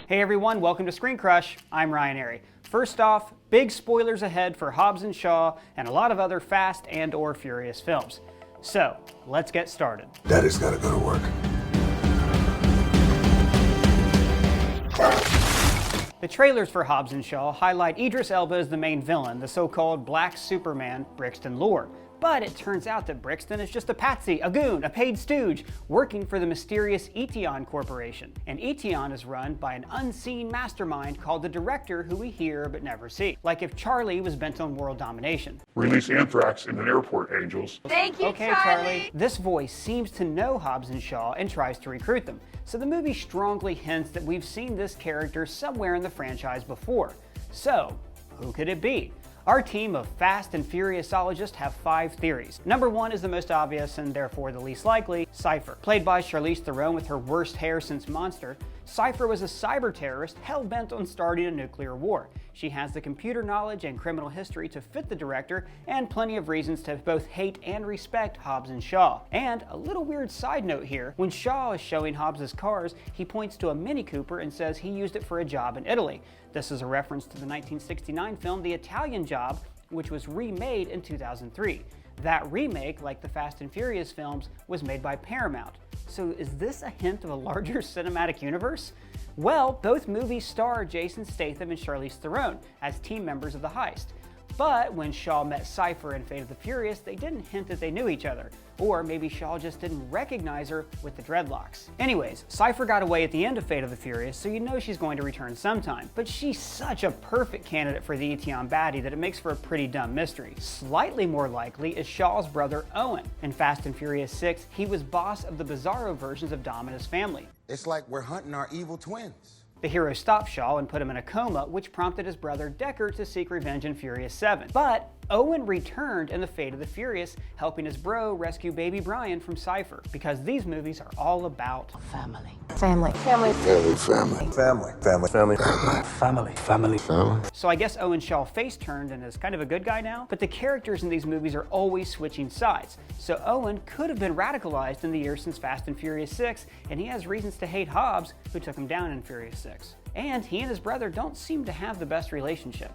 Hey everyone, welcome to Screen Crush. I'm Ryan Airy. First off, big spoilers ahead for Hobbs & Shaw and a lot of other Fast and/or Furious films. So, let's get started. Daddy's gotta go to work. The trailers for Hobbs & Shaw highlight Idris Elba as the main villain, the so-called Black Superman, Brixton Lord. But it turns out that Brixton is just a patsy, a goon, a paid stooge, working for the mysterious Eteon Corporation. And Eteon is run by an unseen mastermind called the Director, who we hear but never see. Like if Charlie was bent on world domination. Release anthrax in an airport, Angels. Thank you, Okay, Charlie. This voice seems to know Hobbs & Shaw and tries to recruit them. So the movie strongly hints that we've seen this character somewhere in the franchise before. So, who could it be? Our team of Fast and Furiousologists have 5 theories. Number 1 is the most obvious and therefore the least likely, Cypher. Played by Charlize Theron with her worst hair since Monster, Cypher was a cyber terrorist hell-bent on starting a nuclear war. She has the computer knowledge and criminal history to fit the director, and plenty of reasons to both hate and respect Hobbs & Shaw. And a little weird side note here, when Shaw is showing Hobbs' cars, he points to a Mini Cooper and says he used it for a job in Italy. This is a reference to the 1969 film The Italian Job, which was remade in 2003. That remake, like the Fast and Furious films, was made by Paramount. So is this a hint of a larger cinematic universe? Well, both movies star Jason Statham and Charlize Theron as team members of the heist. But when Shaw met Cypher in Fate of the Furious, they didn't hint that they knew each other. Or maybe Shaw just didn't recognize her with the dreadlocks. Anyways, Cypher got away at the end of Fate of the Furious, so you know she's going to return sometime. But she's such a perfect candidate for the Eteon baddie that it makes for a pretty dumb mystery. Slightly more likely is Shaw's brother Owen. In Fast and Furious 6, he was boss of the Bizarro versions of Dom and his family. It's like we're hunting our evil twins. The hero stopped Shaw and put him in a coma, which prompted his brother Deckard to seek revenge in Furious 7. But Owen returned in the Fate of the Furious, helping his bro rescue baby Brian from Cypher, because these movies are all about Family. Family. Family. So I guess Owen Shaw face turned and is kind of a good guy now, but the characters in these movies are always switching sides. So Owen could have been radicalized in the years since Fast and Furious 6, and he has reasons to hate Hobbs, who took him down in Furious 6. And he and his brother don't seem to have the best relationship.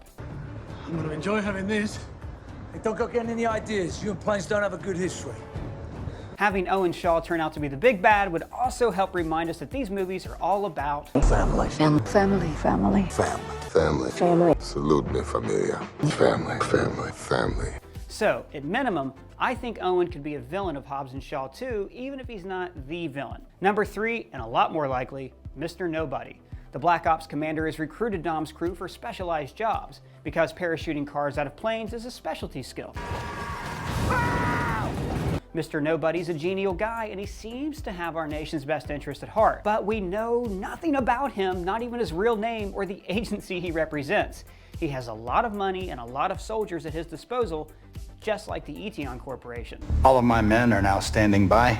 I'm gonna enjoy having this. Hey, don't go getting any ideas. You and planes don't have a good history. Having Owen Shaw turn out to be the big bad would also help remind us that these movies are all about Family. Family. Family. Family. Family. Salute me, familia. Family. So, at minimum, I think Owen could be a villain of Hobbs & Shaw too, even if he's not the villain. Number 3, and a lot more likely, Mr. Nobody. The Black Ops commander has recruited Dom's crew for specialized jobs, because parachuting cars out of planes is a specialty skill. Mr. Nobody's a genial guy, and he seems to have our nation's best interest at heart. But we know nothing about him, not even his real name or the agency he represents. He has a lot of money and a lot of soldiers at his disposal, just like the Eteon Corporation. All of my men are now standing by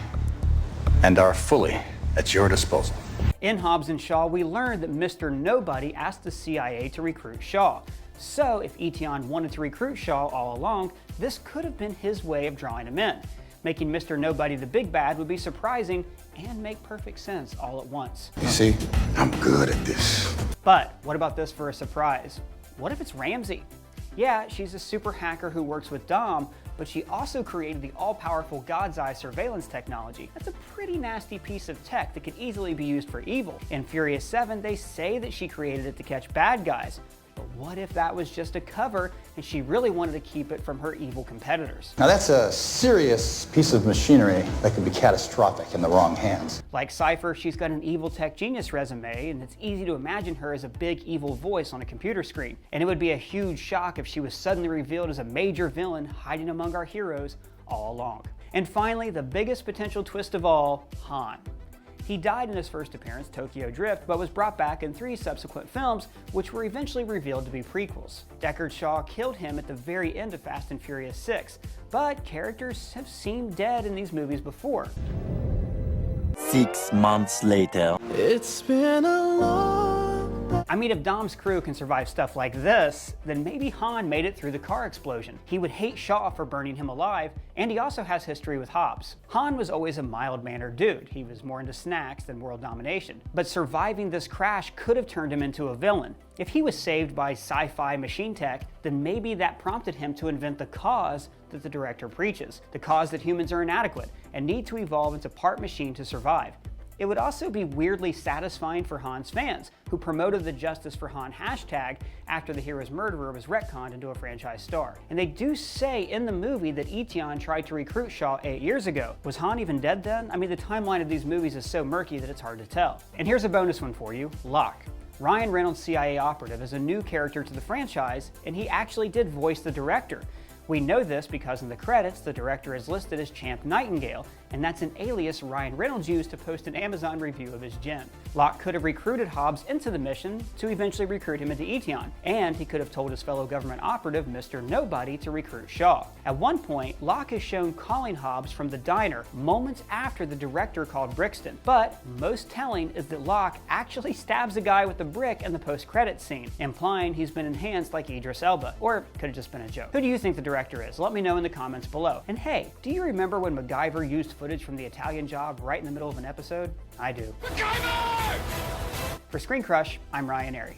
and are fully at your disposal. In Hobbs & Shaw, we learned that Mr. Nobody asked the CIA to recruit Shaw. So if Eteon wanted to recruit Shaw all along, this could have been his way of drawing him in. Making Mr. Nobody the big bad would be surprising and make perfect sense all at once. You see, I'm good at this. But what about this for a surprise? What if it's Ramsey? Yeah, she's a super hacker who works with Dom, but she also created the all-powerful God's Eye surveillance technology. That's a pretty nasty piece of tech that could easily be used for evil. In Furious 7, they say that she created it to catch bad guys. But what if that was just a cover and she really wanted to keep it from her evil competitors? Now that's a serious piece of machinery that could be catastrophic in the wrong hands. Like Cypher, she's got an evil tech genius resume, and it's easy to imagine her as a big evil voice on a computer screen. And it would be a huge shock if she was suddenly revealed as a major villain hiding among our heroes all along. And finally, the biggest potential twist of all, Han. He died in his first appearance, Tokyo Drift, but was brought back in 3 subsequent films, which were eventually revealed to be prequels. Deckard Shaw killed him at the very end of Fast and Furious 6, but characters have seemed dead in these movies before. 6 months later. It's been a long I mean, if Dom's crew can survive stuff like this, then maybe Han made it through the car explosion. He would hate Shaw for burning him alive, and he also has history with Hobbs. Han was always a mild-mannered dude. He was more into snacks than world domination. But surviving this crash could have turned him into a villain. If he was saved by sci-fi machine tech, then maybe that prompted him to invent the cause that the director preaches, the cause that humans are inadequate and need to evolve into part machine to survive. It would also be weirdly satisfying for Han's fans, who promoted the Justice for Han hashtag after the hero's murderer was retconned into a franchise star. And they do say in the movie that Etion tried to recruit Shaw 8 years ago. Was Han even dead then? I mean, the timeline of these movies is so murky that it's hard to tell. And here's a bonus one for you, Locke. Ryan Reynolds' CIA operative is a new character to the franchise, and he actually did voice the director. We know this because in the credits, the director is listed as Champ Nightingale, and that's an alias Ryan Reynolds used to post an Amazon review of his gem. Locke could have recruited Hobbs into the mission to eventually recruit him into Etion, and he could have told his fellow government operative, Mr. Nobody, to recruit Shaw. At one point, Locke is shown calling Hobbs from the diner moments after the director called Brixton, but most telling is that Locke actually stabs a guy with a brick in the post-credits scene, implying he's been enhanced like Idris Elba, or could have just been a joke. Who do you think the director is? Let me know in the comments below. And hey, do you remember when MacGyver used footage from the Italian Job right in the middle of an episode? I do. MacGyver! For Screen Crush, I'm Ryan Airy.